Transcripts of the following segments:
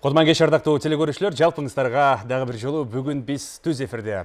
Кодман кеш ардактуу телекөрүүчүлөр, жалпыңыздарга дагы бир жолу бүгүн биз түз эфирде,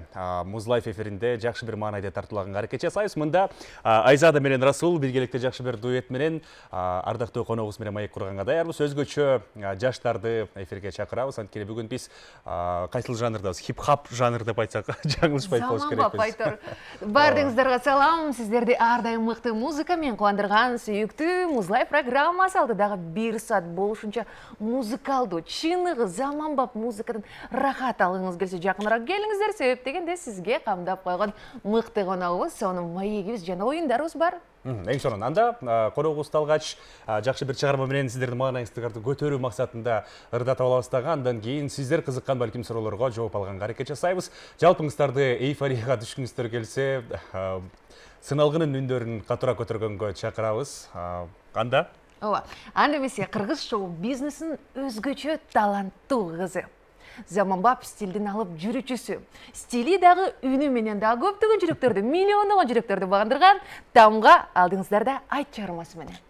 Музлайф эфиринде жакшы бир маанайда тартуулаганга аракет жасайбыз. Мында Айзада менен Расул биргеликте жакшы бир дуэт менен ардактуу коногубуз менен маек курганга даярбыз. Өзгөчө жаштарды эфирге чакырабыз. Анткени бүгүн биз кайсыл жанрдабыз? Хип-хоп жанр деп айтсак, жаңылышпай болуш керекпиз. Бардыгыңыздарга салам. Сиздерди ар дайым мыкты музыка менен кубандырган сүйүктүү Музлайф программасы алдыдагы 1 саат болушунча музыкалдуу чыныгы заманбап музыкадан рахат алгыңыз келсе жакыныраак келиңиздер, себеп дегенде сизге камдап койгон мыкты коногубуз, сонун маегибиз жана оюндарыбыз бар. Эң сонун анда коногубузду алгач жакшы бир чыгарма менен сиздердин маанайыңыздарды көтөрүү максатында ырдатып алабыз дагы, андан кийин сиздер кызыккан балким суроолорго жооп алганга аракет жасайбыз. Жалпыңыздарды эйфорияга түшкүңүздөр келсе, сыналгынын үндөрүн катуураак көтөргөнгө чакырабыз. Анда Анда эмесе кыргыз шоу бизнесин өзгөчө таланттуу кызы. Заманбап стилдин алып жүрүүчүсү. Стили дагы үнү менен дагы көптөгөн жүрөктөрдү, миллиондогон жүрөктөрдү багындырган Тамга алдыңыздарда айт чыгармасы менен.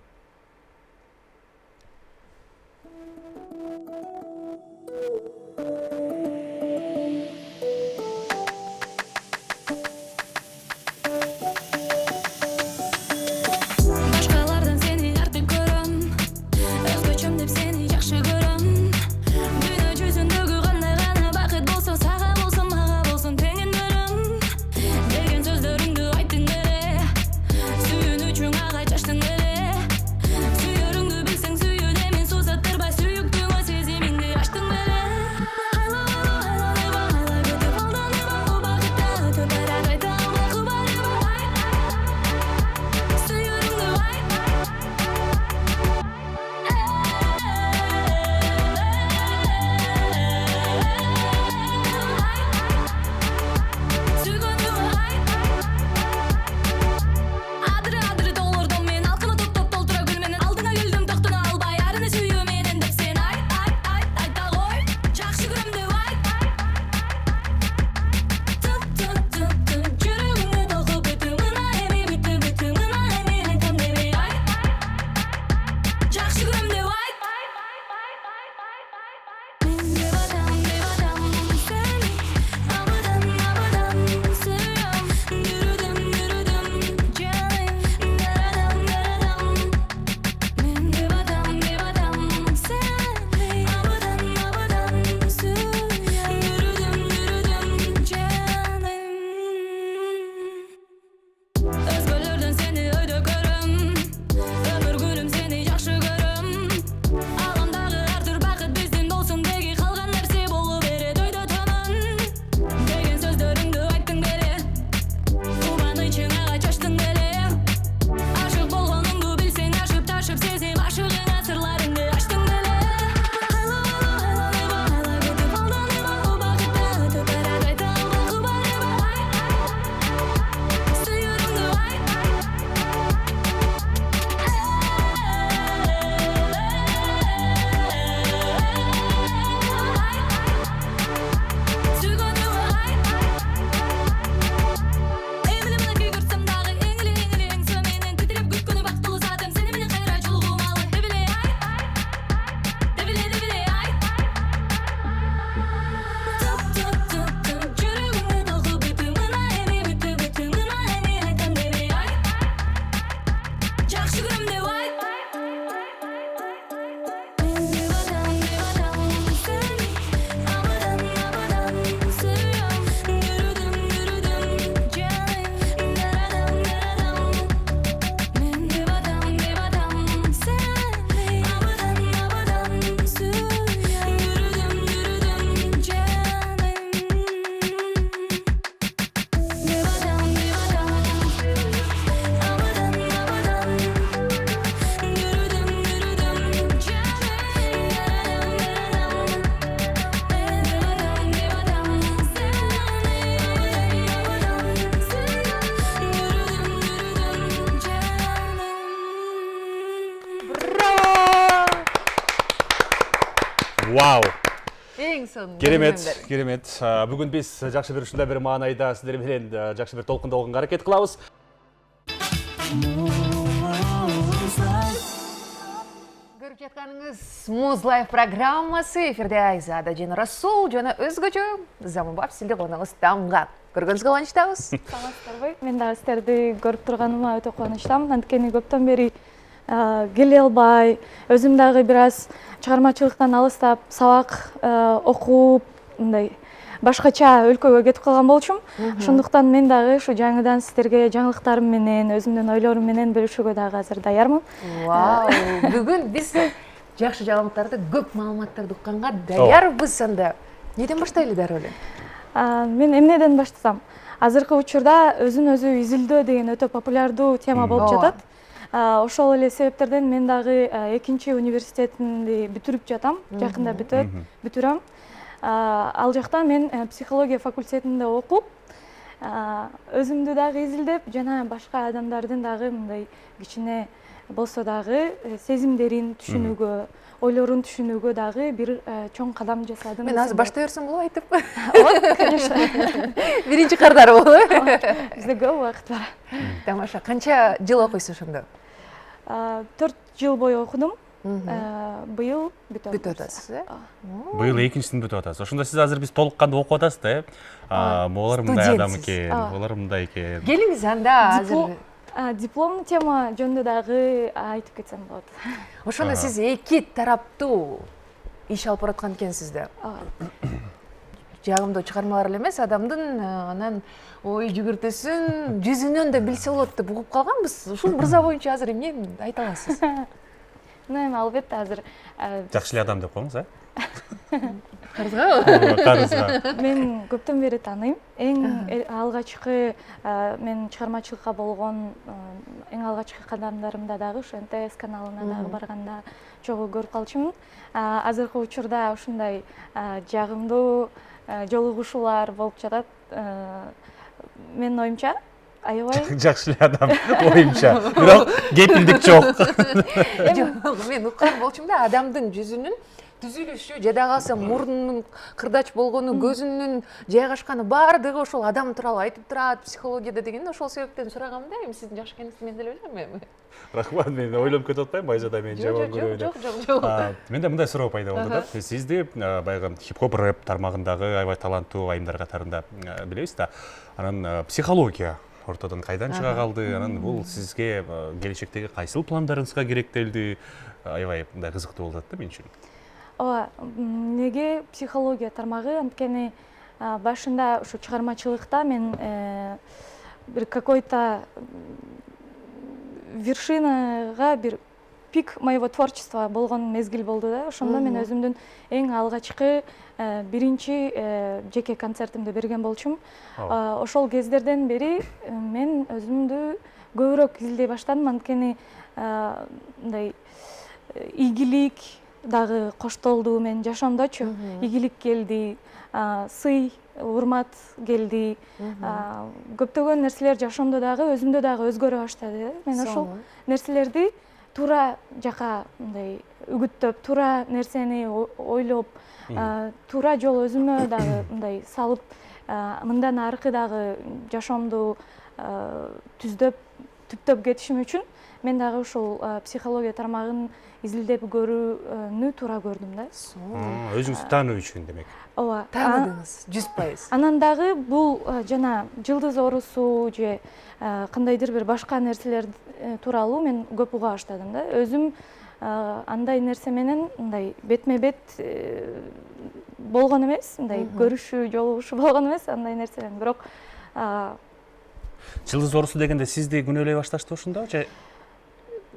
Вау! Керемет. Бүгүн биз жакшы бир ушундай бир маанайда сиздер менен жакшы бир толкунда болгонго аракет кылабыз. жатканыңыз Muz Life программасы эфирде Айзада жана Расул жана өзгөчө заманбап стилде коногубуз Тамга. Көргөнүзгө кубанычтабыз. Саламатсыздарбы? Мен да сиздерди көрүп турганыма өтө кубанычтамын. Анткени көптөн бери келе албай, өзүм дагы бир аз чыгармачылыктан алыстап, сабак окуп, мындай башкача өлкөгө кетип калган болчумун. Ошондуктан мен дагы ушу жаңыдан сиздерге жаңылыктарым менен, өзүмдүн ойлорум менен бөлүшүүгө дагы азыр даярмын. Вау, бүгүн биз жакшы жаңылыктарды, көп маалыматтарды укканга даярбыз анда. Неден баштайлы дароо эле? Мен эмнеден баштасам? Азыркы учурда өзүн өзү изилдөө деген өтө популярдуу тема болуп жатат. Ошол эле себептерден мен дагы экинчи университетимди бүтүрүп жатам. Жакында бүтүрөм. Ал жакта мен психология факультетинде окуп, өзүмдү дагы изилдеп, жана башка адамдардын дагы мындай кичине болсо дагы сезимдерин түшүнүүгө, ойлорун түшүнүүгө дагы бир чоң кадам жасадым. Мен азыр баштай берсем болобу айтып? Ооба, конечно. Биринчи кардары болобу? Бизде көп убакыт бар. Тамаша. Канча жыл окуйсуз ошондо? 4 жыл бою окудум. Быйыл бүтүп атасыз, э? Быйыл экинчисин бүтүп атасыз. Ошондо сиз азыр биз толук кандуу окуп атасыз да, э? Булар мындай адам экен, булар мындай экен. Келиңиз анда азыр. Дипломный тема жөнүндө дагы айтып кетсем болот. Ошондо сиз эки тараптуу иш алып бараткан экенсиз да. Жагымдуу чыгармалар эле эмес, адамдын анан ой жүгүртүүсүн жүзүнөн да билсе болот деп угуп калганбыз. Ушул мырза боюнча азыр эмне айта аласыз? Эми албетте азыр Жакшы эле адам деп коюңуз, э? Карызгабы? Карызга. Мен көптөн бери тааныйм. Эң алгачкы мен чыгармачылыкка болгон эң алгачкы кадамдарымда дагы ушу НТС каналына дагы барганда чогуу көрүп калчумун. Азыркы учурда ушундай жагымдуу жолугушуулар болуп жатат. Менин оюмча аябай Жакшы эле адам оюмча. Бирок кепилдик жок. Жок, мен уккан болчумун да, адамдын жүзүнүн түзүлүшү, жада калса мурдунун кырдач болгону, көзүнүн жайгашканы баардыгы ошол адам тууралуу айтып турат психологияда деген. Ошол себептен сурагам да, эми сиздин жакшы экениңизди мен деле билем эми. Рахмат, мен ойлонуп кетип атпаймынбы Айзада менин жабан көрөбү деп. Жок. Менде мындай суроо пайда болду да. Сизди баягы хип-хоп рэп тармагындагы аябай таланттуу айымдар катарында билебиз да. Анан психология ортодон кайдан чыга калды? Анан бул сизге келечектеги кайсыл пландарыңызга керектелди? Аябай мындай кызыктуу болуп атат да мен үчүн. Ооба, эмнеге психология тармагы? Анткени башында ушу чыгармачылыкта мен бир какой-то вершинага, бир пик моего творчества болгон мезгил болду да. Ошондо мен өзүмдүн эң алгачкы биринчи жеке концертимди берген болчумун. Ошол кездерден бери мен өзүмдү көбүрөөк изилдей баштадым. Анткени мындай ийгилик дагы коштолду менин жашоомдочу. Ийгилик келди, сый, урмат келди. Көптөгөн нерселер жашоомдо дагы, өзүмдө дагы өзгөрө баштады. Мен ошол нерселерди туура жака мындай үгүттөп, туура нерсени ойлоп, туура жол өзүмө дагы мындай салып, мындан аркы дагы жашоомду түптөп кетишим үчүн мен дагы ушул психология тармагын изилдеп көрүүнү туура көрдүм да. Өзүңүздү таануу үчүн демек. Ооба. Тааныдыңыз 100%. Анан дагы бул жана жылдыз оорусу же кандайдыр бир башка нерселер тууралуу мен көп уга баштадым да. Өзүм андай нерсе менен мындай бетме-бет болгон эмес, мындай көрүшүү, жолугушуу болгон эмес андай нерсе менен. Бирок Жылдыз оорусу дегенде сизди күнөөлөй башташты ошондо же?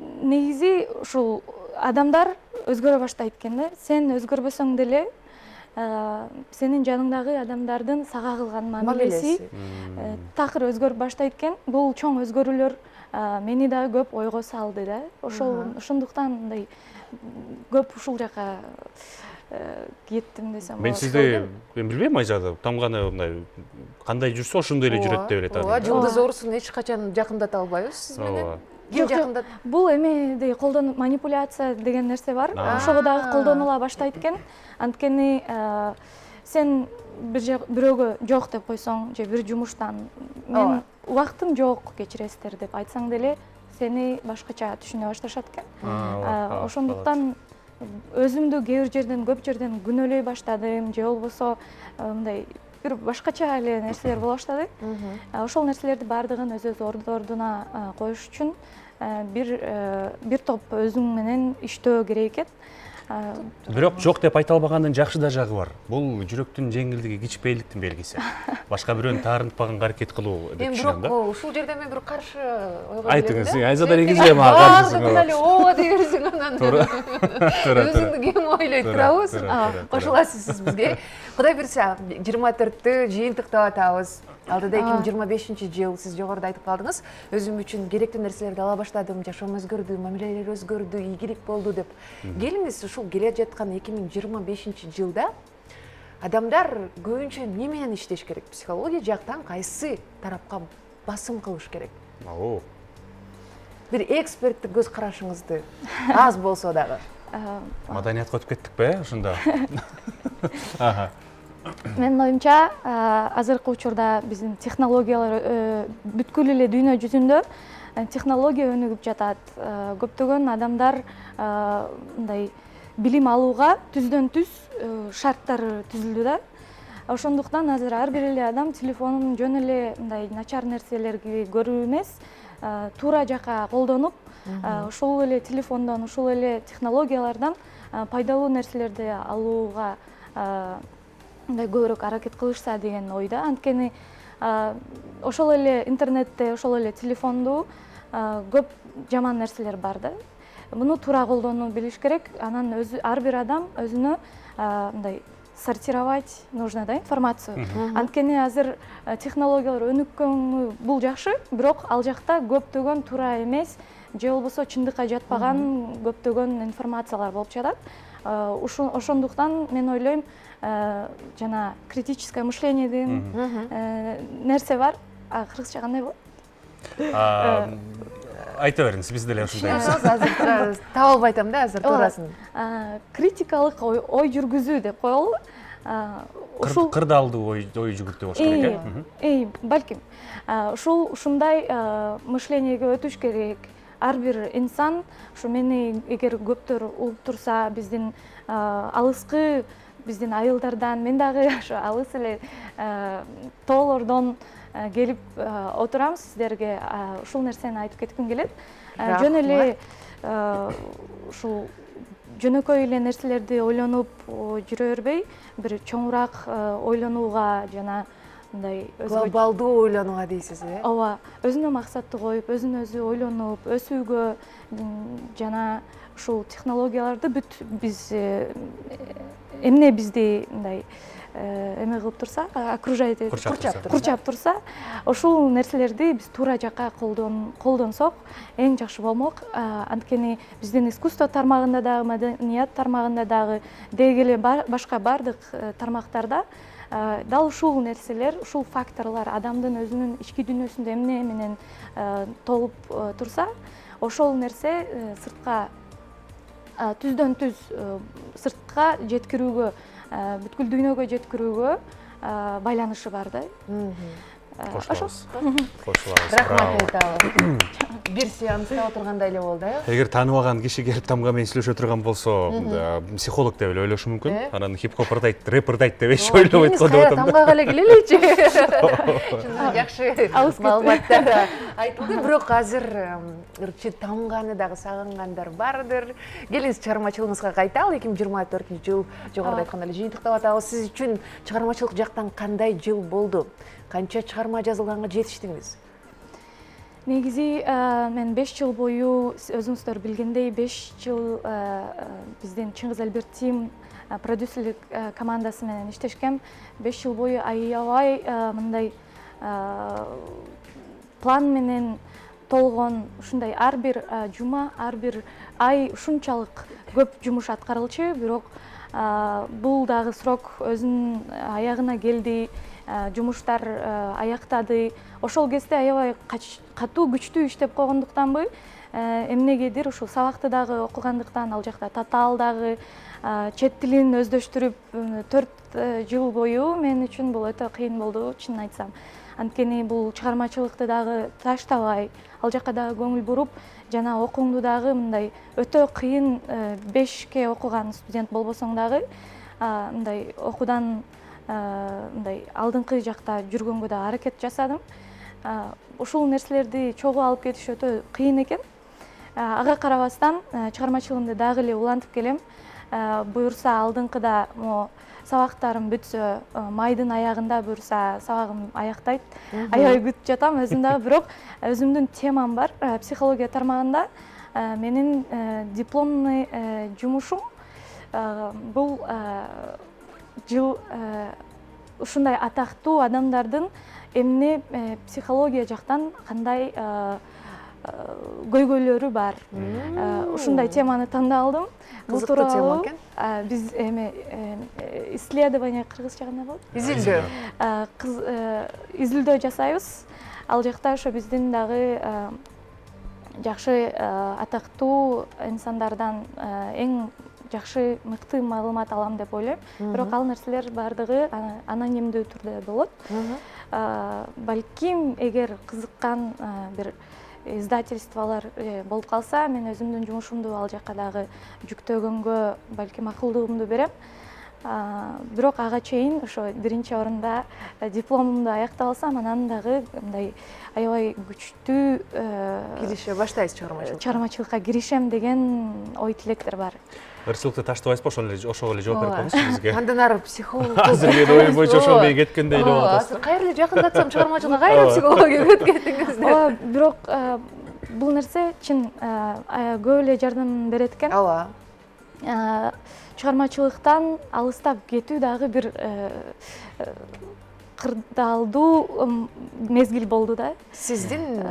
Негизи ушул адамдар өзгөрө баштайт экен да. Сен өзгөрбөсөң деле сенин жаныңдагы адамдардын сага кылган мамилеси такыр өзгөрүп баштайт экен. Бул чоң өзгөрүүлөр мени дагы көп ойго салды да. Ошондуктан мындай көп ушул жака кеттим десем болот. Мен сизди билбейм Айзада, Тамганы мындай кандай жүрсө ошондой эле жүрөт деп эле тааныйм. Ооба, жылдыз оорусун эч качан жакындата албайбыз сиз менен. Жок, бул эмеди манипуляция деген нерсе бар. Ошого дагы колдонула баштайт экен. Анткени сен бирөөгө жок деп койсоң же бир жумуштан мен убактым жок кечиресиздер деп айтсаң деле сени башкача түшүнө башташат экен. Ошондуктан өзүмдү кээ бир жерден көп жерден күнөөлөй баштадым же болбосо мындай бир башкача эле нерселер боло баштады. Ошол нерселерди баардыгын өз ордуна коюш үчүн бир топ өзүң менен иштөө керек экен. Бирок жок деп айта албагандын жакшы да жагы бар. Бул жүрөктүн жеңилдиги, кичпейликтин белгиси. Башка бирөөнү таарынтпаганга аракет кылуу деп түшүнөм да. Бирок ушул жерде мен бир каршы ойго Айтыңыз, Айзада негизи мага каршысың. Бардыгын эле ооба дей берсең анан. Туура. Өзүңдү кем ойлойт турабыз. Кошуласыз сиз бизге. Кудай буйрса 24-тү жыйынтыктап атабыз. Алдыда 2025-жыл, сиз жогоруда айтып калдыңыз. Өзүм үчүн керектүү нерселерди ала баштадым, жашоом өзгөрдү, мамилелер өзгөрдү, ийгилик болду деп. Келиңиз ушул келе жаткан 2025-жылда адамдар көбүнчө эмне менен иштеш керек? Психология жактан кайсы тарапка басым кылыш керек? Бир эксперттик көз карашыңызды аз болсо дагы. Маданиятка өтүп кеттикпи, ушунда? Менин оюмча, азыркы учурда биздин технологиялар бүткүл эле дүйнө жүзүндө технология өнүгүп жатат. Көптөгөн адамдар мындай билим алууга түздөн түз шарттар түзүлдү да. Ошондуктан азыр ар бир эле адам телефонун жөн эле мындай начар нерселерди көрүү эмес, туура жака колдонуп, ошол эле телефондон, ошол эле технологиялардан пайдалуу нерселерди алууга мындай көбүрөөк аракет кылышса деген ойда. Анткени ошол эле интернетте, ошол эле телефонду көп жаман нерселер бар да. Муну туура колдонуу билиш керек. Анан ар бир адам өзүнө мындай сортировать нужно да информацию. Анткени азыр технологиялар өнүккөнү бул жакшы, бирок ал жакта көптөгөн туура эмес же болбосо чындыкка жатпаган көптөгөн информациялар болуп жатат. Ошондуктан мен ойлойм, жана критическое мышление деген нерсе бар. Кыргызча кандай болот? Айта бериңиз, биз деле ушундайбыз. Азыр таап албай атам да азыр туурасын. Критикалык ой жүргүзүү деп коелу. Кырдаалдуу ой жүгүртүү болуш керек. Балким. Ушундай мышлениеге өтүш керек. Ар бир инсан, ушу мени эгер көптөр угуп турса, биздин алыскы, биздин айылдардан, мен дагы ошо алыс эле тоолордон келип отурам сиздерге ушул нерсени айтып кетким келет. Жөн эле ушул жөнөкөй эле нерселерди ойлонуп жүрө бербей, бир чоңураак ойлонууга жана мындай глобалдуу ойлонууга дейсиз, э? Ооба, өзүнө максатты коюп, өзүн өзү ойлонуп, өсүүгө жана ушул технологияларды биз эмне бизди мындай эме кылып турса, окружать этип, курчап турса, ошол нерселерди биз туура жакка колдонсок эң жакшы болмок. Анткени биздин искусство тармагында дагы, маданият тармагында дагы, деги эле башка бардык тармактарда дал ушул нерселер, ушул факторлор адамдын өзүнүн ички дүйнөсүндө эмне менен толуп турса, ошол нерсе сыртка түздөн түз сыртка жеткирүүгө, бүткүл дүйнөгө жеткирүүгө байланышы бар да. Кошулабыз. Рахмат айтабыз. Бир сеанста отургандай эле болду, э? Эгер тааныбаган киши келип тамга менен сүйлөшө турган болсо, психолог деп эле ойлошу мүмкүн. Анан хип-хопырдайт, рэпердайт деп эч ойлобойт го деп атам да. Тамгага эле келеличи. Жакшы маалыматтар айтылды, бирок азыр ырчы тамганы дагы сагынгандар бардыр. Келиңиз чыгармачылыгыңызга кайталы. 2024-жыл жогоруда айткандай эле жыйынтыктап атабыз. Сиз үчүн чыгармачылык жактан кандай жыл болду? Канча чыгарма жазылганга жетиштиңиз? Негизи мен 5 жыл бою, өзүңүздөр билгендей, 5 жыл биздин Чыңгыз Альберт Тим продюсерлик командасы менен иштешкем. 5 жыл бою аябай мындай план менен толгон, ушундай ар бир жума, ар бир ай ушунчалык көп жумуш аткарылчу, бирок бул дагы срок өзүнүн аягына келди. Жумуштар аяктады. Ошол кезде аябай катуу күчтүү иштеп койгондуктанбы, эмнегедир ушул сабакты дагы окугандыктан, ал жакта татаал дагы, чет тилин өздөштүрүп 4 жыл бою мен үчүн бул өтө кыйын болду, чынын айтсам. анткени бул чыгармачылыкты дагы таштабай, ал жака дагы көңүл буруп, жана окууңду дагы мындай өтө кыйын 5ке окуган студент болбосоң дагы мындай окуудан мындай алдыңкы жакта жүргөнгө да аракет жасадым. Ушул нерселерди чогуу алып кетиш өтө кыйын экен. Ага карабастан чыгармачылыгымды дагы эле улантып келем. Буюрса алдыңкыда сабактарым бүтсө, майдын аягында буюрса сабагым аяктайт. Аябай күтүп жатам өзүм дагы, бирок өзүмдүн темам бар. Психология тармагында менин дипломный жумушум бул жыл ушундай атактуу адамдардын эмне психология жактан кандай көйгөйлөрү бар. Ушундай теманы тандалдым. Бул тууралуу биз исследование кыргызча кандай болот? Изилдөө жасайбыз. Ал жакта ошо биздин дагы жакшы атактуу инсандардан эң жакшы мыкты маалымат алам деп ойлойм. Бирок ал нерселер бардыгы анонимдүү түрдө болот. Балким эгер кызыккан бир издательстволор болуп калса, мен өзүмдүн жумушумду ал жака дагы жүктөгөнгө балким акылдуугумду берем. Бирок ага чейин ошо биринчи орунда дипломумду аяктап алсам, анан дагы мындай аябай күчтүү кирише баштайсыз чыгармачылыкка киришем деген ой тилектер бар. Ырчылыкты таштабайсызбы, ошого эле жооп берип коюңузчу бизге. Андан ары психолог. Азыр мен оюм боюнча ошол менен кеткендей эле болуп атасыз. Кайра эле жакындатсам чыгармачылыкка кайра психологияга өткөндүңүз. Бирок бул нерсе чын көп эле жардам берет экен. Чыгармачылыктан алыстап кетүү дагы бир кырдаалдуу мезгил болду да. Сиздин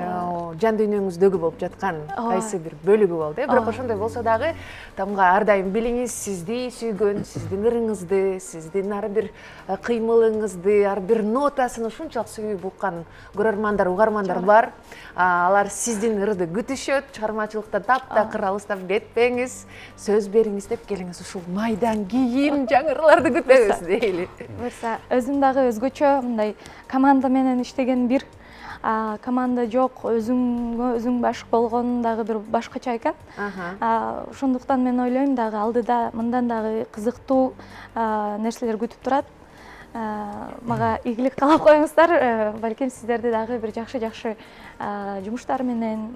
жан дүйнөңүздөгү болуп жаткан кайсы бир бөлүгү болду. Бирок ошондой болсо дагы тамга ар дайым билиңиз, сизди сүйгөн, сиздин ырыңызды, сиздин ар бир кыймылыңызды, ар бир нотасын ушунчалык сүйүп уккан көрөрмандар, угармандар бар. Алар сиздин ырды күтүшөт. Чыгармачылыкта таптакыр алыстап кетпеңиз, сөз бериңиз деп келиңиз. Ушул майдан кийин жаңы ырларды күтөбүз дейли. Буюрса өзүм дагы өзгөчө мындай команда менен иштеген бир команда жок, өзүң башык болгон дагы бир башкача экен. Ошондуктан мен ойлойм дагы алдыда мындан дагы кызыктуу нерселер күтүп турат. Мага ийгилик каалап коюңуздар. Балким сиздерди дагы бир жакшы жумуштар менен,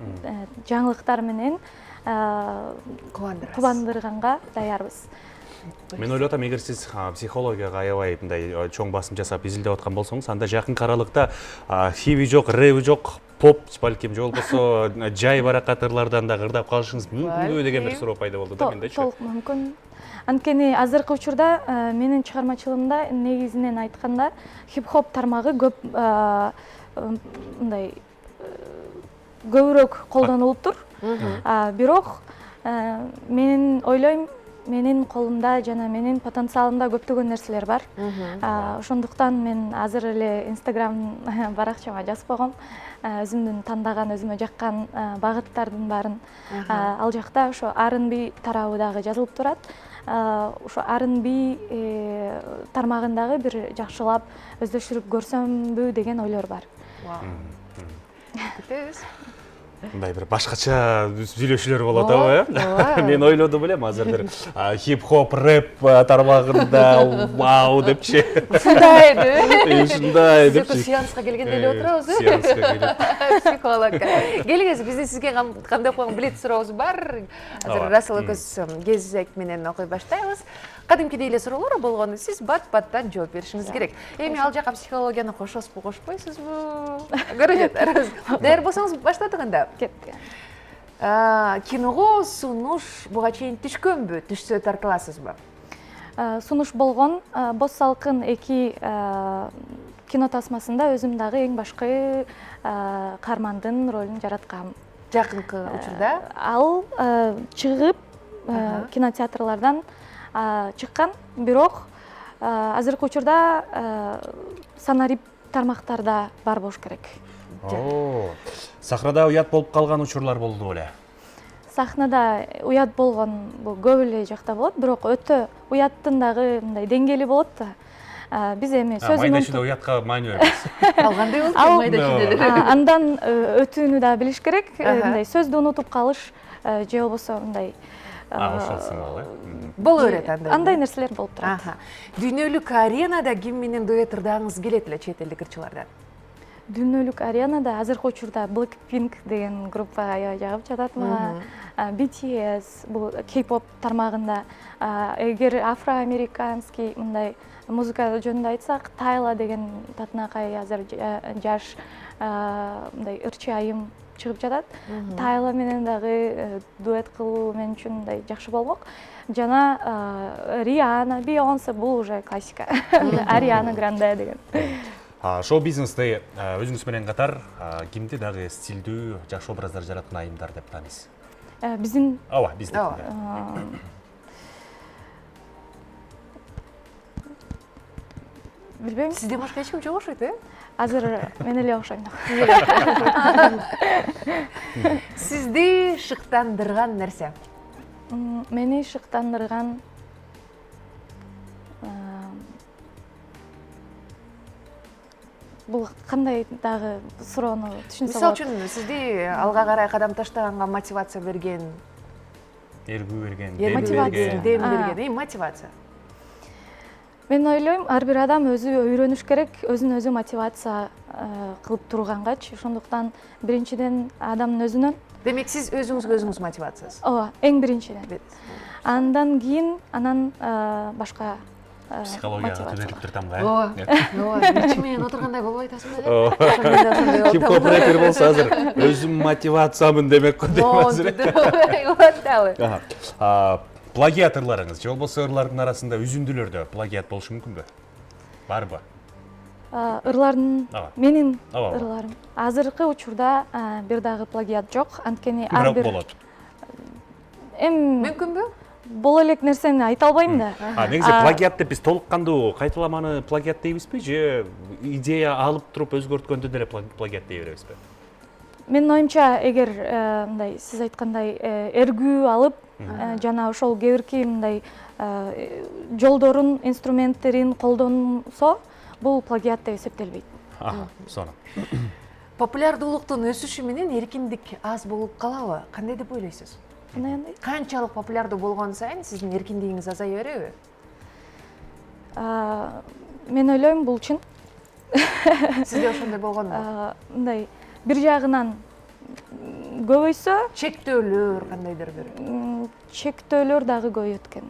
жаңылыктар менен кубандырганга даярбыз. Мен ойлоп атам, эгер сиз психологияга аябай мындай чоң басым жасап изилдеп аткан болсоңуз, анда жакынкы аралыкта хиби жок, рэби жок, поп балким же болбосо жай баракат ырлардан да ырдап калышыңыз мүмкүнбү деген бир суроо пайда болду да мендечи. Толук мүмкүн. Анткени азыркы учурда менин чыгармачылыгымда негизинен айтканда хип-хоп тармагы көп мындай көбүрөөк колдонулуптур. Бирок менин ойлойм, менин колумда жана менин потенциалымда көптөгөн нерселер бар. Ошондуктан мен азыр эле Instagram баракчама жазып койгом. Өзүмдүн тандаган, өзүмө жаккан багыттардын баарын ал жакта ошо R&B тарабы дагы жазылып турат. Ошо R&B тармагындагы бир жакшылап өздөштүрүп көрсөмбү деген ойлор бар. Күтөбүз. Мындай бир башкача сүйлөшүүлөр болот абы, мен ойлодум элем азыр бир хип-хоп, рэп тармагында вау депчи. Ушундай депчи. Сеанска келгенде эле отурабыз. Сеанска келип. Психологка. Келиңиз, биздин сизге кандай коюң билет сурообуз бар. Азыр Расул экөөбүз кезек менен окуй баштайбыз. Кадимкидей эле суроолор болгону сиз бат-баттан жооп беришиңиз керек. Эми ал жака психологияны кошосузбу, кошпойсузбу? Көрө жатарбыз. Даяр болсоңуз баштадык анда. Кетти. Киного сунуш буга чейин түшкөнбү? Түшсө тартыласызбы? Сунуш болгон Боз салкын 2 кино тасмасында өзүм дагы эң башкы каармандын ролун жараткам. Жакынкы учурда ал чыгып кинотеатрлардан чыккан, бирок азыркы учурда санарип тармактарда бар болуш керек. Сахнада уят болуп калган учурлар болду беле? Сахнада уят болгон бул көп эле жакта болот, бирок өтө уяттын дагы мындай деңгээли болот да. биз эми Майда шүйде уятқа маани бербейсиз. Калгандай болду Ал- майда шүйделер. андан өтүүнү да билиш керек. Аха. Мындай сөздү унутуп калыш же болбосо мындай Ошол сымал, Боло берет андай. андай нерселер болуп турат. Аха. Дүйнөлүк аренада ким менен дуэт ырдагыңыз келет эле чет элдик ырчылардан? Дүйнөлүк аренада азыркы учурда Blackpink деген группа аябай жагып жатат мага. BTS бул K-pop тармагында. Эгер афроамериканский мындай музыка жөнүндө айтсак, Тайла деген татынакай азыр жаш мындай ырчы айым чыгып жатат. Тайла менен дагы дуэт кылуу мен үчүн мындай жакшы болмок. Жана Риана, Бейонсе бул уже классика. Ариана Гранде деген. Шоу-бизнесте өзүңүз менен катар кимди дагы стилдүү, жакшы образдар жараткан айымдар деп тааныйсыз? Биздин Ооба, бизде. билбейм. Сизден башка эч ким жок окшойт, Азыр мен эле окшойм. Сизди шыктандырган нерсе? Мени шыктандырган бул кандай дагы суроону түшүнсө Мисал болот. үчүн сизди алга карай кадам таштаганга мотивация берген, Эргүү берген, Мотивация. дем берген, мотивация. Мен ойлойм, ар бир адам өзү үйрөнүш керек, өзүн өзү мотивация кылып тургангач, ошондуктан биринчиден адамдын өзүнөн, Демек сиз өзүңүзгө өзүңүз мотивациясыз. ооба, эң биринчиден. Андан кийин анан башка психологияга төбөлүптүр тамга. Ооба, ичи менен отургандай болбой атасың Ким көп рэпер болсо азыр өзүм мотивациямын демек го деп азыр. Плагиат ырларыңыз, же болбосо ырлардын арасында үзүндүлөрдө плагиат болушу мүмкүнбү? Барбы? Ырлардын менин Ооба. ырларым. Азыркы учурда бир дагы плагиат жок, анткени ар Бирок бир болот. Мүмкүнбү? боло элек нерсени айта албайм да. Негизи плагиат деп биз толук кандуу кайталаманы плагиат дейбизби, же идея алып туруп өзгөрткөндө деле плагиат дей беребизби? Менин оюмча, эгер мындай сиз айткандай эргүү алып, жана ошол кээ мындай жолдорун, инструменттерин колдонсо, бул плагиат деп эсептелбейт. Сонун. Популярдуулуктун өсүшү менен эркиндик аз болуп калабы? Кандай деп ойлойсуз? Кандай? Канчалык популярдуу болгон сайын сиздин эркиндигиңиз азая береби? Мен ойлойм, бул чын. Сизде ошондой болгонбу? Мындай бир жагынан көбөйсө, Чектөөлөр кандайдыр бир? чектөөлөр дагы көбөйөт экен.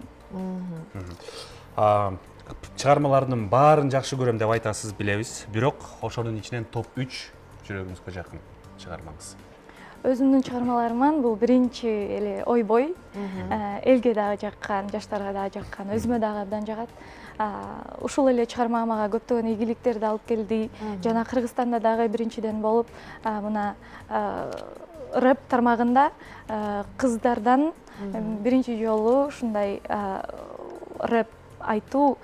Чыгармалардын баарын жакшы көрөм деп айтасыз, билебиз. Бирок ошонун ичинен топ 3 жүрөгүңүзгө жакын чыгармаңыз. Өзүмдүн чыгармаларыман бул биринчи эле Ойбой, элге дагы жаккан, жаштарга дагы жаккан, өзүмө дагы абдан жагат. Ушул эле чыгарма мага көптөгөн ийгиликтерди алып келди. Жана Кыргызстанда дагы биринчиден болуп, мына рэп тармагында кыздардан биринчи жолу ушундай рэп айтуу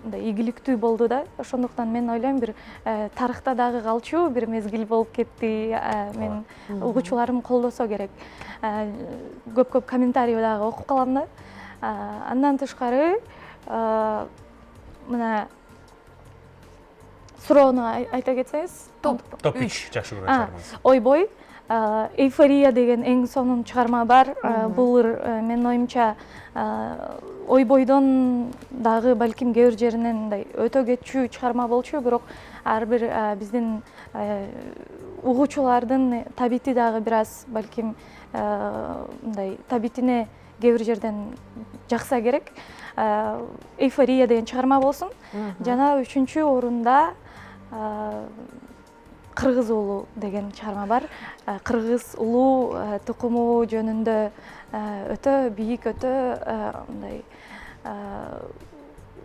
ийгиликтүү болду да. Ошондуктан мен ойлойм, бир тарыхта дагы калчу бир мезгил болуп кетти. Мен угуучуларым колдосо керек. Көп комментарий дагы окуп калам да. Андан тышкары мына суроону айта кетсеңиз. Топ 3 жакшы көргөн чыгармаңыз. Ойбой, Эйфория деген эң сонун чыгарма бар. Бул менин оюмча Ойбойдон дагы балким кээ бир жеринен мындай өтө кетчү чыгарма болчу, бирок ар бир биздин угуучулардын табити дагы бир аз балким мындай табитине кээ бир жерден жакса керек. Эйфория деген чыгарма болсун. Жана 3-чү орунда Кыргыз улу деген чыгарма бар. Кыргыз улу тукуму жөнүндө өтө бийик, өтө мындай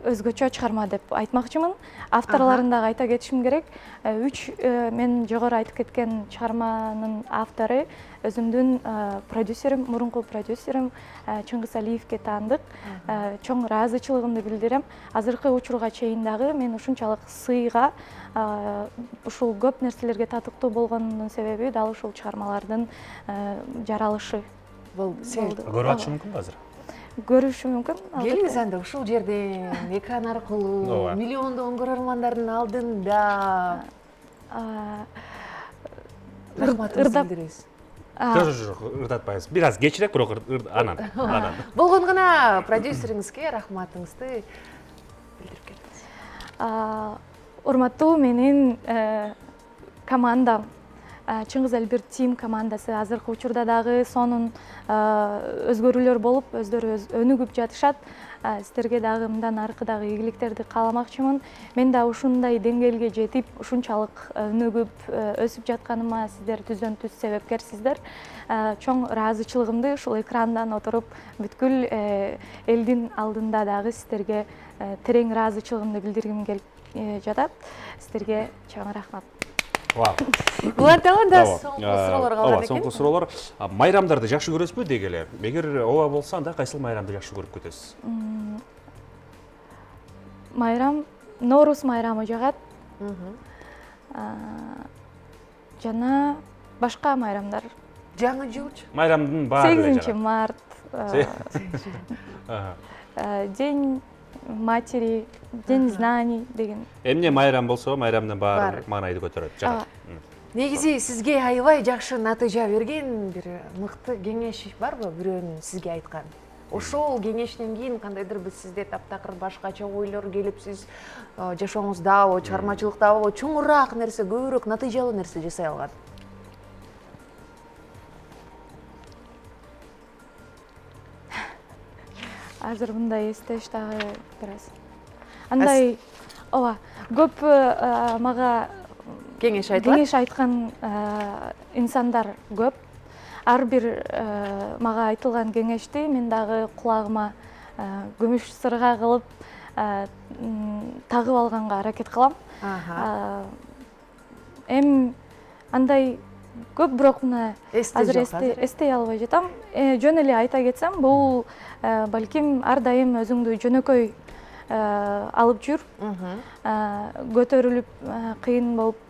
өзгөчө чыгарма деп айтмакчымын. Авторларын дагы айта кетишим керек. 3 мен жогору айтып кеткен чыгарманын автору өзүмдүн продюсерим, мурунку продюсерим Чыңгыз Алиевке таандык. Чоң ыраазычылыгымды билдирем. Азыркы учурга чейин дагы мен ушунчалык сыйга, ушул көп нерселерге татыктуу болгондун себеби дал ушул чыгармалардын жаралышы болду. Көрүп атышы мүмкүнбү азыр? көрүшү мүмкүн. Келиңиз анда ушул жерден экран аркылуу Ооба. миллиондогон көрөрмандардын алдында рахматыбызды билдиребиз. Жок, ырдатпайбыз. Бир аз кечирээк, бирок анан. Болгон гана продюсериңизге рахматыңызды билдирип кетиңиз. Урматтуу менин командам, Чыңгыз Элбир Тим командасы азыркы учурда дагы сонун өзгөрүүлөр болуп, өздөрү өнүгүп жатышат. Сиздерге дагы мындан аркы дагы ийгиликтерди кааламакчымын. Мен да ушундай деңгээлге жетип, ушунчалык өнүгүп, өсүп жатканыма сиздер түздөн түз себепкерсиздер. Чоң ыраазычылыгымды ушул экрандан отуруп, бүткүл элдин алдында дагы сиздерге терең ыраазычылыгымды билдиргим келип жатат. Сиздерге чоң рахмат. Улантаганда соңку суроолор калган экен. Соңку суроолор. Майрамдарды жакшы көрөсүзбү дегеле? Эгер ооба болсо, анда кайсыл майрамды жакшы көрүп кетесиз? Майрам, Ноорус майрамы жагат. Жана башка майрамдар. Жаңы жылчу. Майрамдын баары 8 март, День матери, День знаний деген. Эмне майрам болсо, майрамдын баары маанайды көтөрөт. Жагат. Негизи сизге аябай жакшы натыйжа берген бир мыкты кеңеш барбы бирөөнүн сизге айткан? Ошол кеңештен кийин кандайдыр бир сизде таптакыр башкача ойлор келип, сиз жашооңуздабы, чыгармачылыктабы чоңураак нерсе, көбүрөөк натыйжалуу нерсе жасай алган? Азыр мындай эстеш дагы бир аз. Андай, ооба, көп мага Кеңеш айтылат? Кеңеш айткан инсандар көп. Ар бир мага айтылган кеңешти мен дагы кулагыма күмүш сырга кылып тагып алганга аракет кылам. Эми андай көп, бирок мына азыр эстей албай жатам. Жөн эле айта кетсем, бул балким ар дайым өзүңдү жөнөкөй алып жүр. Көтөрүлүп кыйын болуп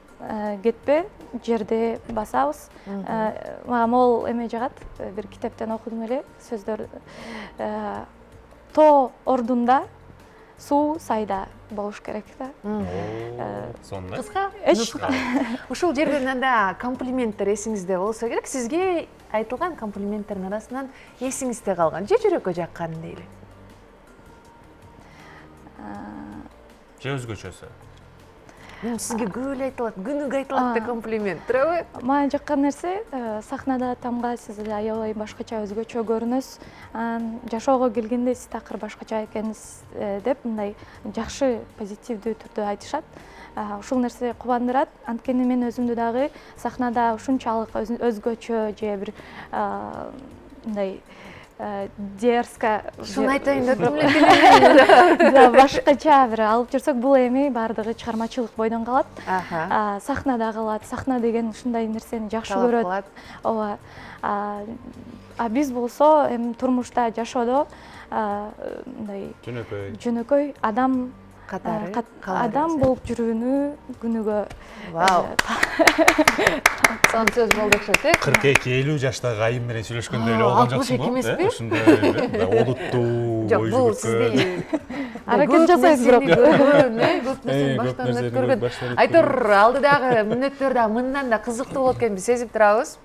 кетпе, жерде басабыз. Мага могул эме жагат, бир китептен окудум эле, сөздөр. Тоо ордунда, суу сайда болуш керек да. Сондай. Кыска нуска. Ушул жерден анда комплименттер эсиңизде болсо керек. Сизге айтылган комплименттердин арасынан эсиңизде калган, же жүрөккө жаккан дейли? Же өзгөчөсү? Сизге көп эле айтылат, күнүгө айтылат да комплимент, туурабы? Мага жаккан нерсе, сахнада тамга сиз аябай башкача өзгөчө көрүнөсүз. Жашоого келгенде сиз такыр башкача экенсиз деп мындай жакшы, позитивдүү түрдө айтышат. Ушул нерсе кубандырат. Анткени мен өзүмдү дагы сахнада ушунчалык өзгөчө же бир мындай дерзко. Шуну айтайын деп элем. Башкача бир алып жүрсөк, бул эми баардыгы чыгармачылык бойдон калат. Сахнада калат. Сахна деген ушундай нерсени жакшы көрөт. Ооба. Биз болсо эми турмушта, жашоодо мындай жөнөкөй адам катары адам болуп жүрүүнү күнүгө. Вау. Сон сөз болду окшойт, 42-50 жаштагы айым менен сүйлөшкөндө эле болгон жаксың го? 62 эмеспи? Ошондой олуттуу. Жок, бул сизди аракет жасайсыз бирок. Көп нерсени баштан өткөргөн. Айтор алдыдагы мүнөттөр да мындан да кызыктуу болот экенин биз сезип турабыз.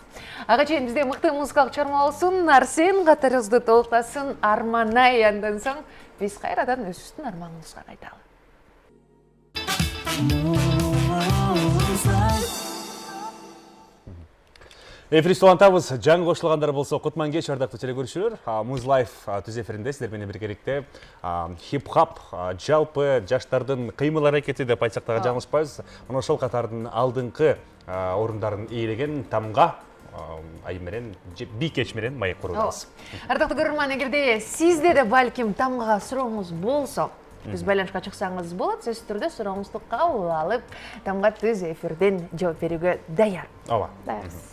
Ага чейин бизде мыкты музыкалык чыгарма болсун, Арсен катарыбызды толуктасын, Арманай, андан соң биз кайрадан өзүбүздүн арманыбызга кайталы. Эфирибизди улантабыз. Жаңы кошулгандар болсо, кутман кеч, ардактуу телекөрүүчүлөр. Муз Лайф түз эфиринде сиздер менен биргеликте хип-хоп, жалпы жаштардын кыймыл аракети деп айтсак дагы жаңылышпайбыз. Мына ошол катардын алдыңкы орундарын ээлеген Тамга айым менен, Бикеч менен маек курубуз. Ардактуу көрөрман, эгерде сизде де балким Тамгага сурооңуз болсо, биз байланышка чыксаңыз болот, сөзсүз түрдө сурооңузду кабыл алып, Тамга түз эфирден жооп берүүгө даяр. Ооба. Даярбыз.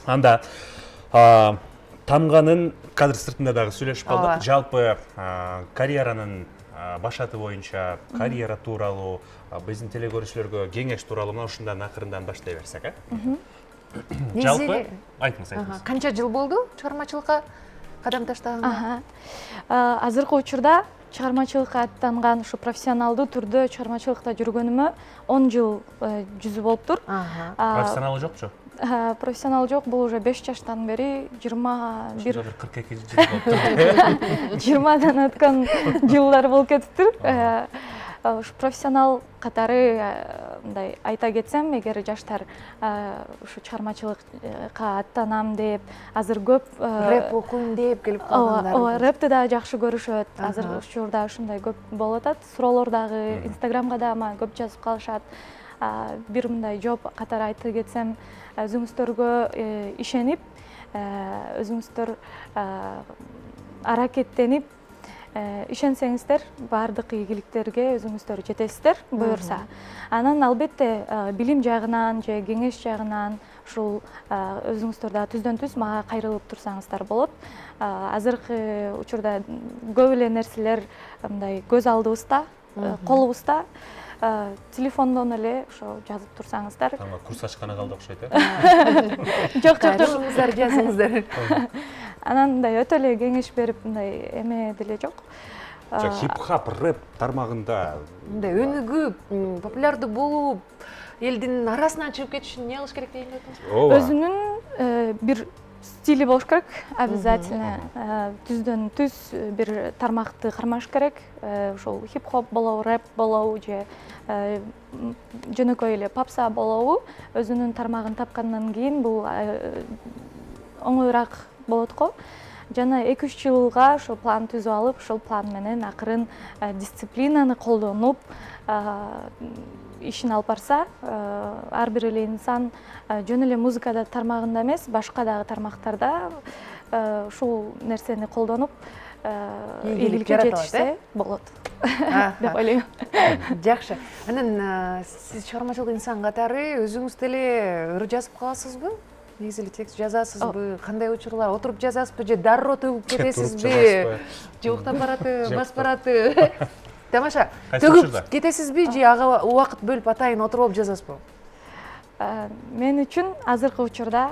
Анда Тамганын кадр сыртында дагы сүйлөшүп калдык. Жалпы карьеранын башаты боюнча, карьера тууралуу, биздин телекөрүүчүлөргө кеңеш тууралуу мына ушундан акырындан баштай берсек, Жалпы айтыңыз. Канча жыл болду чыгармачылыкка кадам таштаган? Азыркы учурда чыгармачылыкка аттанган ушу профессионалдуу түрдө чыгармачылыкта жүргөнүмө 10 жыл жүзү болуптур. Профессионалы жокчу? Профессионал жок, бул уже 5 жаштан бери 21 42 жыл болуптур. 20дан өткөн жылдар болуп кетиптир. Ушу профессионал катары мындай айта кетсем, эгер жаштар ушу чыгармачылыкка аттанам деп, азыр көп Рэп окуйм деп келип калгандар. ооба, рэпти да жакшы көрүшөт. Азыр учурда ушундай көп болуп атат. Суроолор дагы Инстаграмга да мага көп жазып калышат. Бир мындай жооп катары айта кетсем, өзүңүздөргө ишенип, өзүңүздөр аракеттенип, ишенсеңиздер, баардык ийгиликтерге өзүңүздөр жетесиздер, буюрса. Анан албетте билим жагынан же кеңеш жагынан ушул өзүңүздөр да түздөн-түз мага кайрылып турсаңыздар болот. Азыркы учурда көп эле нерселер мындай көз алдыбызда, колубузда. Телефондон эле ошо жазып турсаңыздар. Тамга курс ачканы калды окшойт, э? Жок, Жазыңыздар. Анан мындай өтө эле кеңеш берип, мындай эме деле жок. Хип-хоп, рэп тармагында Мындай өнүгүп, популярдуу болуп, элдин арасынан чыгып кетиш үчүн эмне кылыш керек деген өтүнүз? Өзүнүн бир стили болуш керек, обязательно. Түздөн түз бир тармакты кармаш керек. Ошол хип-хоп болобу, рэп болобу же жөнөкөй эле попса болобу, өзүнүн тармагын тапкандан кийин бул оңоюраак болот го. Жана 2-3 жылга ошол план түзүп алып, ошол план менен акырын дисциплинаны колдонуп ишин алып барса, ар бир эле инсан жөн эле музыкада тармагында эмес, башка дагы тармактарда ушул нерсени колдонуп ийгиликке жетишсе болот деп ойлойм. Жакшы. Анан сиз чыгармачылык инсан катары өзүңүз деле ыр жазып каласызбы? Негизи эле текст жазасызбы? Кандай учурлар отуруп жазасызбы же дароо төгүп кетесизби? Же уктап баратып, басып баратып? Тамаша. Төгүп кетесизби же ага убакыт бөлүп атайын отуруп алып жазасызбы? Мен үчүн азыркы учурда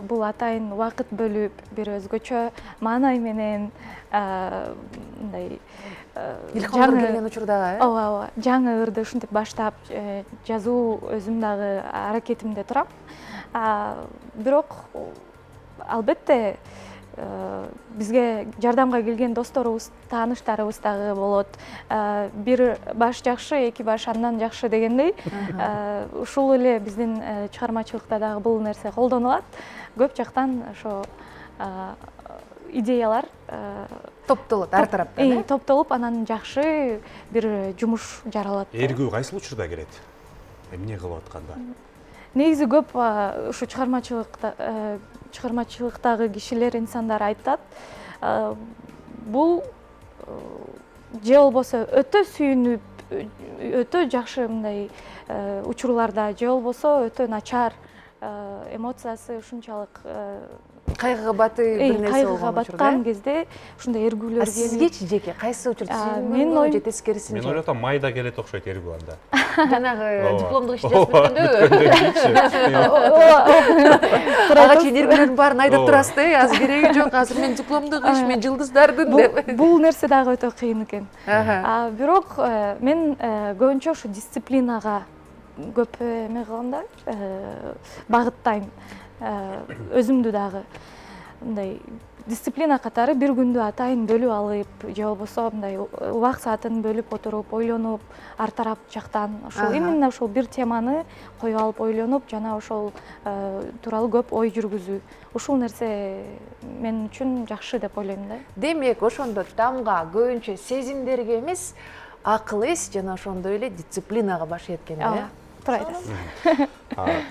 бул атайын убакыт бөлүп, бир өзгөчө маанай менен мындай Илхам келген учурда, ооба, жаңы ырды ушинтип баштап жазуу өзүм дагы аракетимде турам. Бирок албетте бизге жардамга келген досторубуз, тааныштарыбыз дагы болот. Бир баш жакшы, эки баш андан жакшы дегендей. Ушул эле биздин чыгармачылыкта дагы бул нерсе колдонулат. Көп жактан ошо идеялар топтолот ар тараптан, топтолуп, анан жакшы бир жумуш жаралат. Эргүү кайсыл учурда келет? Эмне кылып атканда? Негизи көп ушу чыгармачылыктагы кишилер, инсандар айтат. Бул же болбосо өтө сүйүнүп, өтө жакшы мындай учурларда, же болбосо өтө начар эмоциясы ушунчалык кайгыга батып бир нерсе кайгыга баткан кезде ушундай эргүүлөр келип. Сизгечи жеке кайсы учурда мен же тескерисинче? Мен ойлоп атам, майда келет окшойт эргүү анда. Жанагы дипломдук ишти жазып бүткөндө. Ага чейин эргүүлөрдүн баарын айдап турасыз да, азыр кереги жок, азыр мен дипломдук иш, мен жылдыздардын деп. Бул нерсе дагы өтө кыйын экен. Бирок мен көбүнчө ушу дисциплинага көп эме кылам да, багыттайм. Өзүмдү дагы мындай дисциплина катары бир күндү атайын бөлүп алып, же болбосо мындай убак саатын бөлүп отуруп, ойлонуп, ар тарап жактан ошол именно ошол бир теманы коюп алып ойлонуп, жана ошол тууралуу көп ой жүргүзүү. Ушул нерсе мен үчүн жакшы деп ойлойм да. Демек, ошондо тамга көбүнчө сезимдерге эмес, акыл эс жана ошондой эле дисциплинага баш ийет экен, э?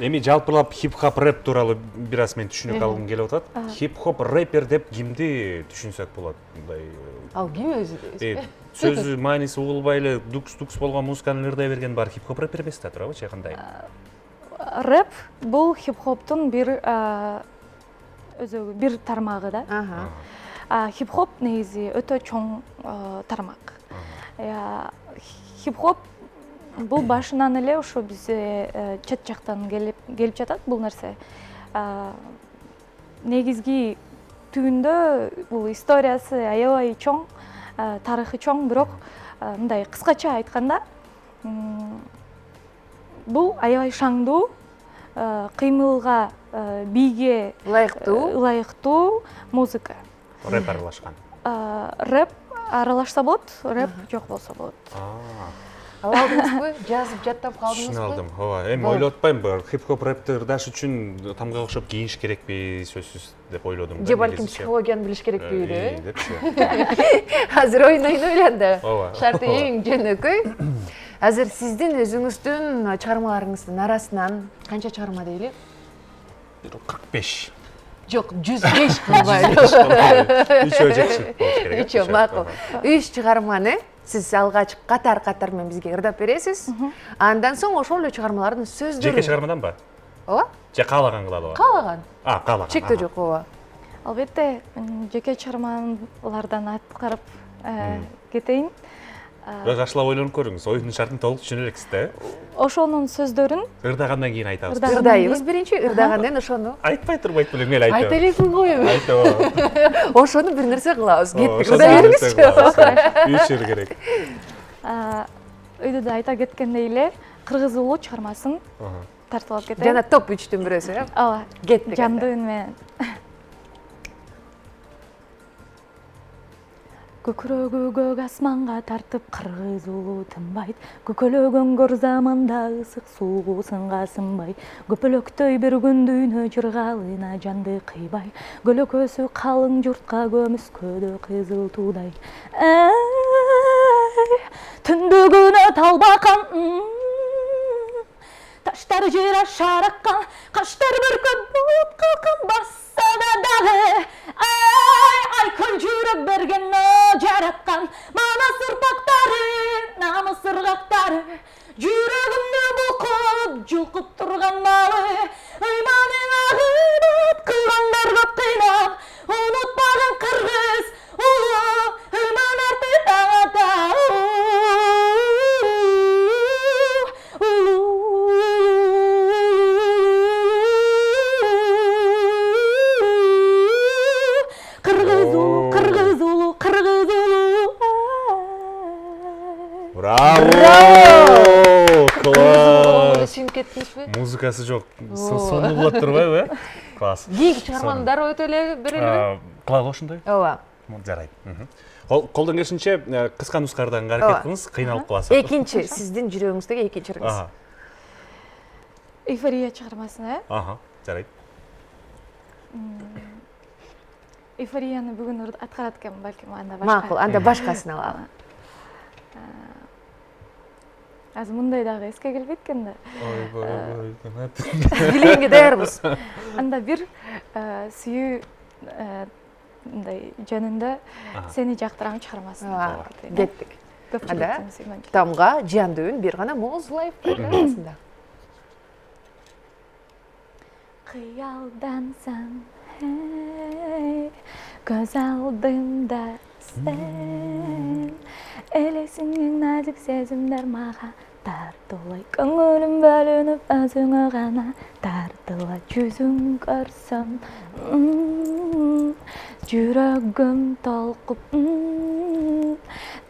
Эми жалпылап хип-хоп рэп тууралуу бир аз мен түшүнүк алгым келип атат. Хип-хоп рэпер деп кимди түшүнсөк болот? Мындай Ал ким өзү? сөзү мааниси угулбай эле дукс болгон музыканы ырдай берген бар хип-хоп рэпер эмес да, туурабычы, кандай? Рэп бул хип-хоптун бир өзү бир тармагы да. Хип-хоп негизи өтө чоң тармак. Хип-хоп бул башынан эле ошо бизге чет жактан келип жатат бул нерсе. Негизги түбүндө бул историясы аябай чоң, тарыхы чоң, бирок мындай кыскача айтканда бул аябай шаңдуу, кыймылга, бийге ылайыктуу музыка. Рэп аралашкан. Рэп аралашса болот, рэп жок болсо болот. Алдыңызбы? Жазып жаттап калдыңызбы? Түшүнө алдым. Ооба, эми ойлоп атпайм, хип-хоп рэптер даш үчүн тамга окшоп кийиш керекпи, сөзсүз деп ойлодум. Же балким психологияны билиш керекпи деп. Депчи. Азыр ойун ойланды. Ооба. Шарты эң жөнөкөй. Азыр сиздин өзүңүздүн чыгармаларыңыздын арасынан канча чыгарма дейли? 45. Жок, 105 кылбайлы. Үчөө жакшы болуш керек. Үчөө макул. 3 чыгарманы сиз алгач катар менен бизге ырдап бересиз. Андан соң ошол эле чыгармалардын сөздөрү. Жеке чыгармаданбы? Ооба. Же каалаган кылалы. Каалаган. Каалаган. Чектөө жок, ооба. Албетте, жеке чыгармалардан аткарып кетейин. Жакшылап ойлонуп көрүңүз, оюндун шартын толук түшүнө элексиз да? Ошонун сөздөрүн Ырдагандан кийин айтабыз. Ырдайбыз биринчи, ырдагандан ошону. Айтпай турбайт белем, эл айтып. Айта элесиң го эми. Айтып. Ошону бир нерсе кылабыз. Кеттик, ырдай бериңизчи. Үйшөр керек. өйдө да айта кеткендей эле, кыргыз улуу чыгармасын тартып алып кетейин. Жана топ 3-төн бирөөсү, э? Ооба. Кеттик. Жандуу үн менен. Көкірегі көк асманға тартып қырғыз ұлы тынбайт. Көкөлөгөн көр заманда ысык сугу сынга сынбай. Көпөлөктөй бір күн дүйнө жыргалына жанды кыйбай. Көлөкөсү калың журтка көмүскөдө кызыл туудай. Түндүгүнө талбакан таштар жер ашараккан, каштар бүркөп булуп калкан бассада дагы. Ай көл жүрөк берген жараткан манас ұрпақтары, намыс ыргактары, жүрөгүмдү булкуп жулкуп турган малы, ыйманың агынып кылгандар көп кыйнап, унутпаган кыргыз улуу ыйман артында Браво! Класс! Сүйүнүп кеттиңизби? Музыкасы жок. Сонун болот турбайбы? Класс. Кийинки чыгарманы дароо өтө эле берелиби? Кылалы ошондой? Ооба. Жарайт. Колдон келишинче кыска нуска ырдаганга аракет кылыңыз, кыйналып каласыз. Экинчи, сиздин жүрөгүңүздөгү экинчи ырыңыз. Эйфория чыгармасына, жарайт. Эйфорияны бүгүн аткарат экен, балким анда башка. Макул, анда башкасын алалы. Азыр мындай дагы эске келбейт экен да. Билгенге даярбыз. Анда бир сүйүү мындай жөнүндө сени жактырам чыгармасын. Кеттик. Анда тамга жандуу бир гана Moz Life программасында. Кыялдансам, көз алдымда сен, элесиңдин назик сезимдер мага тартылай, көңүлүм бөлүнүп өзүңө гана тартылай, жүзүң көрсөм жүрөгүм толкуп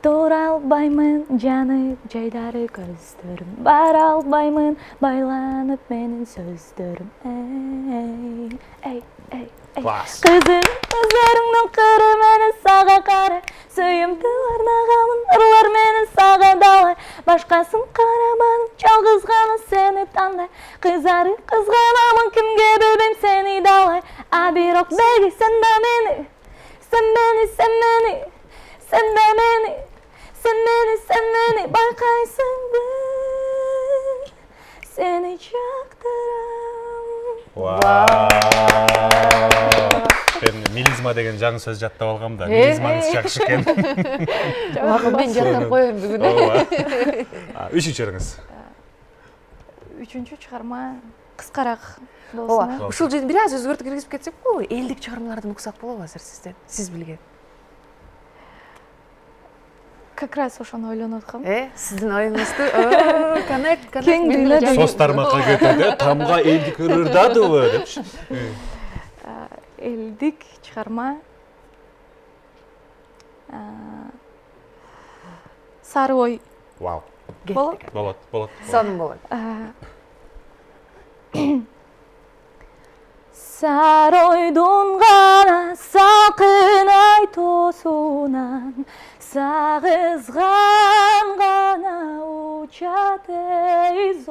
тура албаймын, жанып жайдары көздөрүм, бара албаймын байланып менин сөздөрүм. Кызым, көзлөрүңдүн кыры менен сага кара, сүйүмдү арнагамын ырлар менен сага далай, башкасын карабадым, жалгыз гана сени тандай, кызары кызганамын, кимге билбейм сени далай, а бирок беги сен да мени, сен мени, сен мени, сен да мени, сен мени, сен мени байкайсыңбы, сени жактырам. Мен мелизма деген жаңы сөз жаттап алгам да. Мелизмаңыз жакшы экен. Макул, мен жаттап коем бүгүн. Үчүнчү ырыңыз. Үчүнчү чыгарма кыскараак болсун. Ушул жерде бир аз өзгөртүү киргизип кетсек болобу? Элдик чыгармалардан уксак болобу азыр сизден? Сиз билген. Как раз ошону ойлонуп аткам. Сиздин оюңузду коннект Кең дүйнөдө Сос тармакка кетип, тамга элдик ырдадыбы депчи. бирдик чыгарма Сары ой Вау. болот. Болот. Соның болады. Сары ойдун гана салкын ай тоосунан сагызган гана учат эйзосунан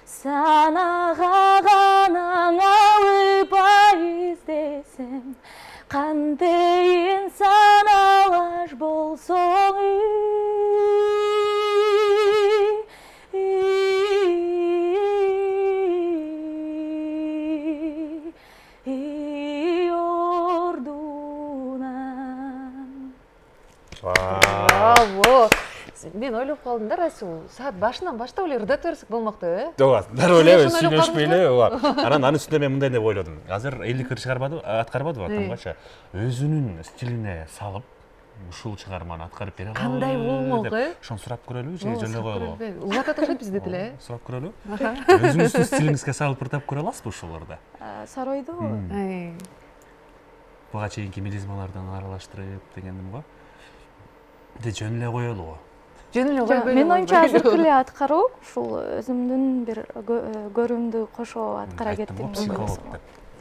санага гана алып издесем кантейин саналаш болсоң Браво. Мен ойлап қалдым да, Расул, саат башынан баштап эле ырдап берсек болмокто, Ооба, дароо эле Сен ошону сүйлөшпөй эле, ооба. Анан үстүнө мен мындай деп ойлодум. Азыр 50 кыр аткарбадыбы атамгача. Өзүнүн стилине салып, ушул чыгарманы аткарып бере алабы? Кандай болмок, Ошону сурап көрөлүбү же жолой коелу? Улгата окшойт бизде деле. Сурап көрөлү. Өзүңүздүн стилиңизге салып ырдап көрө аласызбы ушуларды? Сары ойду Буга чейинки мелизмалардан аралаштырып дегендим го. Де жөн эле коелу. Жөн эле койбойлу. Мен оюнча азыркы эле аткаруу ушул өзүмдүн бир көрүүмдү кошо аткара кеттим.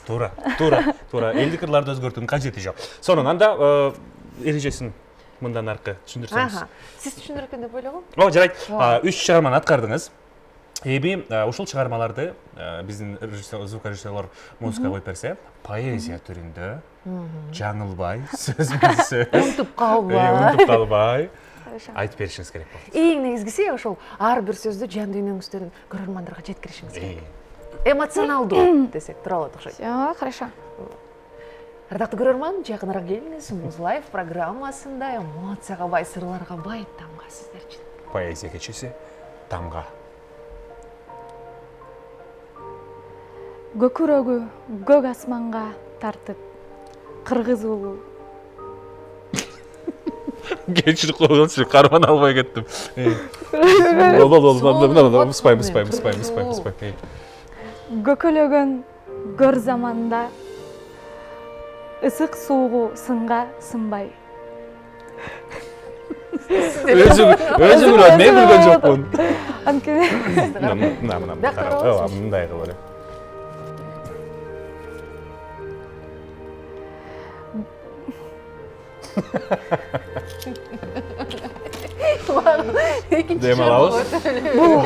Туура. 50 кырларды өзгөртүүнүн кажети жок. Сонун анда эрежесин мындан аркы түшүндүрсөңүз. Сиз түшүндүрөт экен деп ойлогом. Жарайт. 3 чыгарманы аткардыңыз. Эми ушул чыгармаларды биздин звукорежиссерлор музыка коюп берсе, поэзия түрүндө жаңылбай, сөзбүз-сөз Унутуп калбай. айтып беришиңиз керек болот. Эң негизгиси ошол ар бир сөздү жан дүйнөңүздөн көрөрмандарга жеткиришиңиз керек. Эмоционалдуу десек туура болот окшойт. Всё, хорошо. Ардактуу көрөрман, жакыныраак келиңиз. Муз Лайф программасында эмоцияга бай, сырларга бай тамга сиздер үчүн. Поэзия кечеси тамга. Көкүрөгү көк асманга тартып кыргыз улу. Кечирип койгонсуз, карман албай кеттим. Муспай. Көкөлөгөн көр заманда ысык суугу сынга сынбай. Өзүм мен билген жокмун. Анткени Мындай кылып эле. Дем алабыз. бул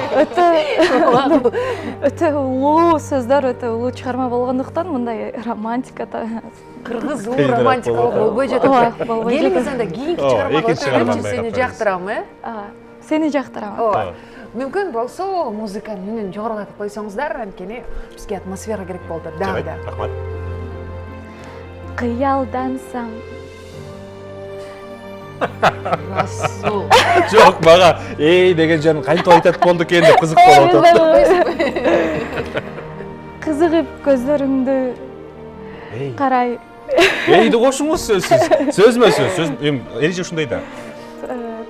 өтө улуу сөздөр, өтө улуу чыгарма болгондуктан мындай романтикада Кыргыз улуу романтикалык болбой жатат. болбой Келиңиз анда кийинки чыгармага экинчи чыгарманы өтөлүчү сени байкап жактырам, Сени жактырам. Ооба. Мүмкүн болсо музыканын үнүн жогорулатып койсоңуздар, анткени бизге атмосфера керек болду. Дагы да. Рахмат. Кыялдансам Расул. Жок, мага деген жан кантип айтат болду экен деп кызык болуп атат. кызыгып көздөрүңдү карай Эйди кошуңуз сөзсүз. Сөзмө-сөз. Эреже ушундай да.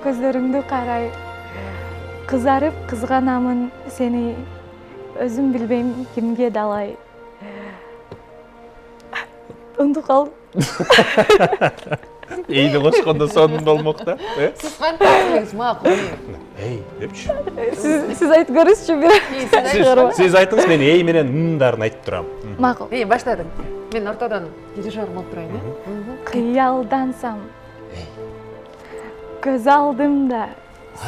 көздөрүңдү карай кызарып кызганамын сени өзүм билбейм кимге далай. Унутуп калдым. Эйди кошкондо сонун болмок да. Сиз кантип макул? Депчи. Сиз айтып көрүңүзчү бир. Сиз айтыңыз, мен эй менен мындарын айтып турам. Макул. Баштадым. Мен ортодон дирижер болуп турайын, Кыялдансам көз алдымда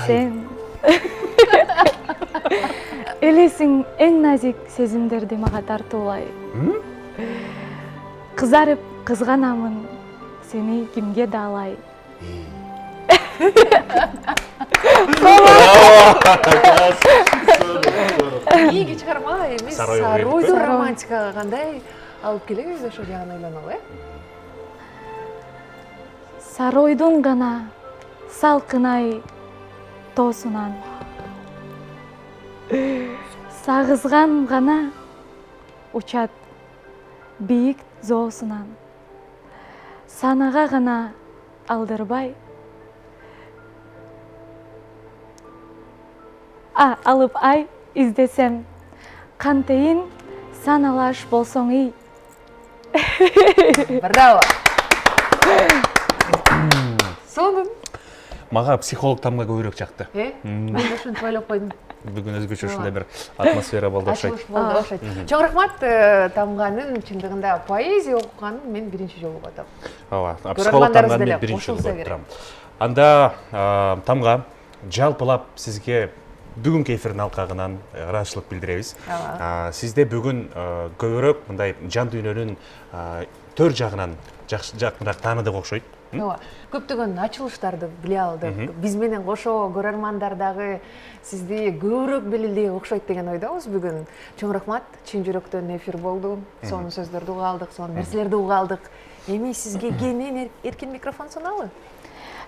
сен элесиң эң назик сезимдерди мага тартуулай. Кызарып кызганамын сени кимге далай. Кийинки чыгарма эми Саройдун романтикага кандай алып келебиз, ошол жагын ойлонолу, Саройдун гана салкынай тоосунан сагызган гана учат бийик зоосунан санага гана алдырбай алып ай издесем кантейин саналаш болсоң ий. Браво. Сонун. Мага психолог тамга көбүрөөк жакты. Мен ошентип ойлоп койдум. Бүгүн өзгөчө ушундай бир атмосфера болду окшойт. Ачылыш болду окшойт. Чоң рахмат Тамганын чындыгында поэзия окуганын мен биринчи жолу болуп атам. Ооба, психолог Көрөрмандарыбыз тамганы деле мен биринчи жолу кошулса көрүп керек. турам. Анда Тамга жалпылап сизге бүгүнкү эфирдин алкагынан ыраазычылык билдиребиз. Сизде бүгүн көбүрөөк мындай жан дүйнөнүн төр жагынан жакыныраак тааныдык окшойт. Ооба. Көптөгөн ачылыштарды биле алдык. Биз менен кошо көрөрмандар дагы сизди көбүрөөк билели окшойт деген ойдобуз бүгүн. Чоң рахмат, чын жүрөктөн эфир болду. Сонун сөздөрдү уга алдык, сонун нерселерди уга алдык. Эми сизге кенен эркин микрофон суналы.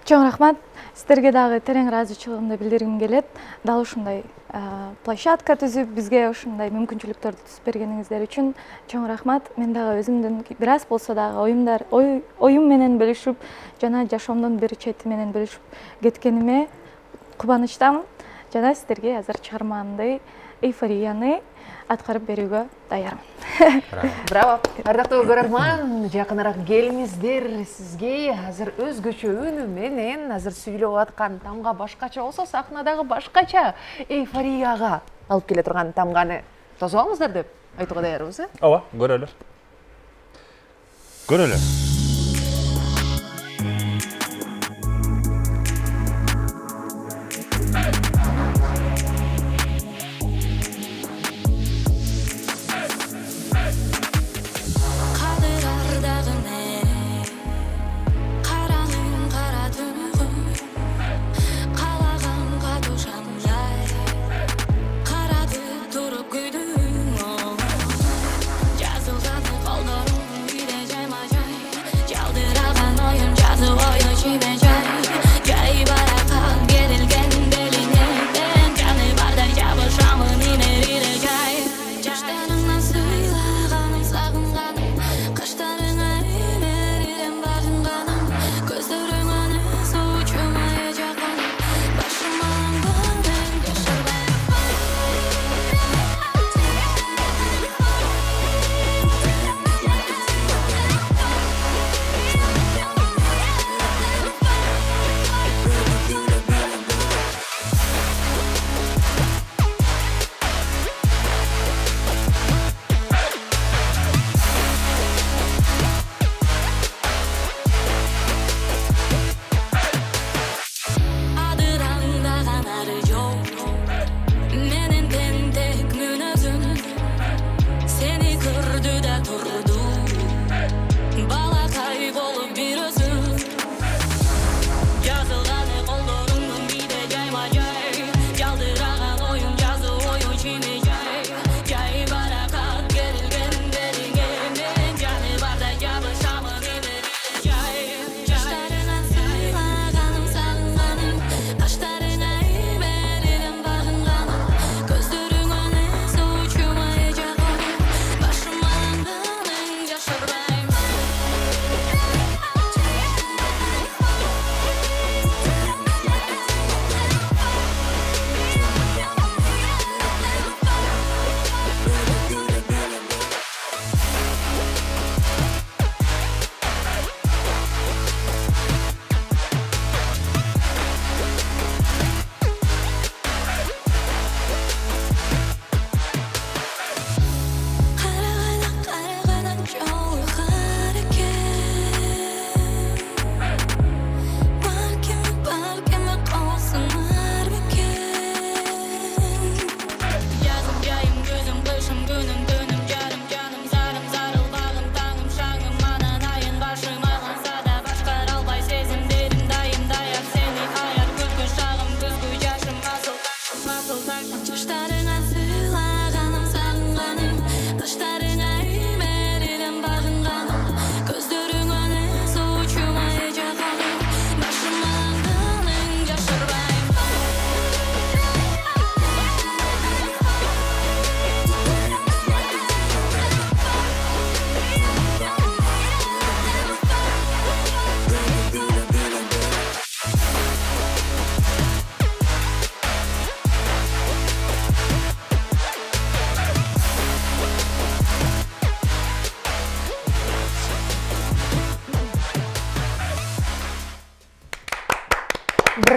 Чоң рахмат. Сіздерге дагы терең ыраазычылыгымды билдиргим келет. Дал ушундай площадка түзүп, бизге ушундай мүмкүнчүлүктөрдү түзүп бергениңиздер үчүн чоң рахмат. Мен дагы өзүмдүн бир аз болсо дагы оюм менен бөлүшүп, жана жашоомдун бир чети менен бөлүшүп кеткениме кубанычтамын. Жана сіздерге азыр чыгармамды эйфорияны аткарып берүүгө даярмын. Браво. Ардактуу көрөрман, жакыныраак келиңиздер. Сизге азыр өзгөчө үнү менен азыр сүйлөп аткан Тамга башкача болсо, сахнадагы башкача эйфорияга алып келе турган Тамганы тосуп алыңыздар деп айтууга даярбыз, Ооба, көрөлү. Көрөлү.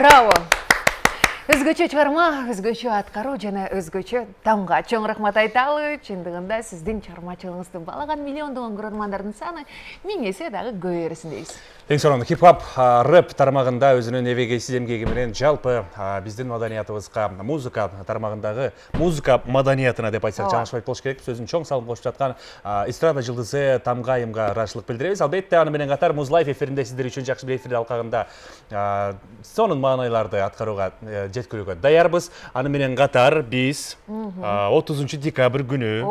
Браво! Өзгөчө чыгарма, өзгөчө аткаруу жана өзгөчө тамга чоң рахмат айталы. Чындыгында сиздин чыгармачылыгыңызды балаган миллиондогон көрөрмандардын саны миң эсе дагы көбөйөрсүн дейбиз. Эң сонун хип-хоп, рэп тармагында өзүнүн эбегейсиз эмгеги менен жалпы биздин маданиятыбызга, музыка тармагындагы музыка маданиятына деп айтсак жаңылышпайт болуш керек. Сөзүн чоң салым кошуп жаткан эстрада жылдызы Тамга айымга ыраазычылык билдиребиз. Албетте аны менен катар Муз Лайф эфиринде сиздер үчүн жакшы бир эфир алкагында сонун маанайларды аткарууга жеткирүүгө даярбыз. Аны менен катар биз 30 декабрь күнү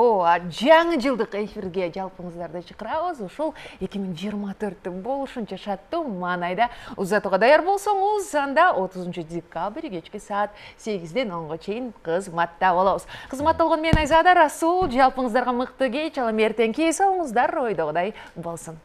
жаңы жылдык эфирге жалпыңыздарды чакырабыз. Ушул 2024 болушунча шаттуу маанайда узатууга даяр болсоңуз, анда 30 декабрь кечки саат 8ден 10га чейин кызматта болобуз. Кызматта болгон мен Айзада, Расул, жалпыңыздарга мыкты кеч, ал эртең кей салыңыздар, ойдогудай болсун.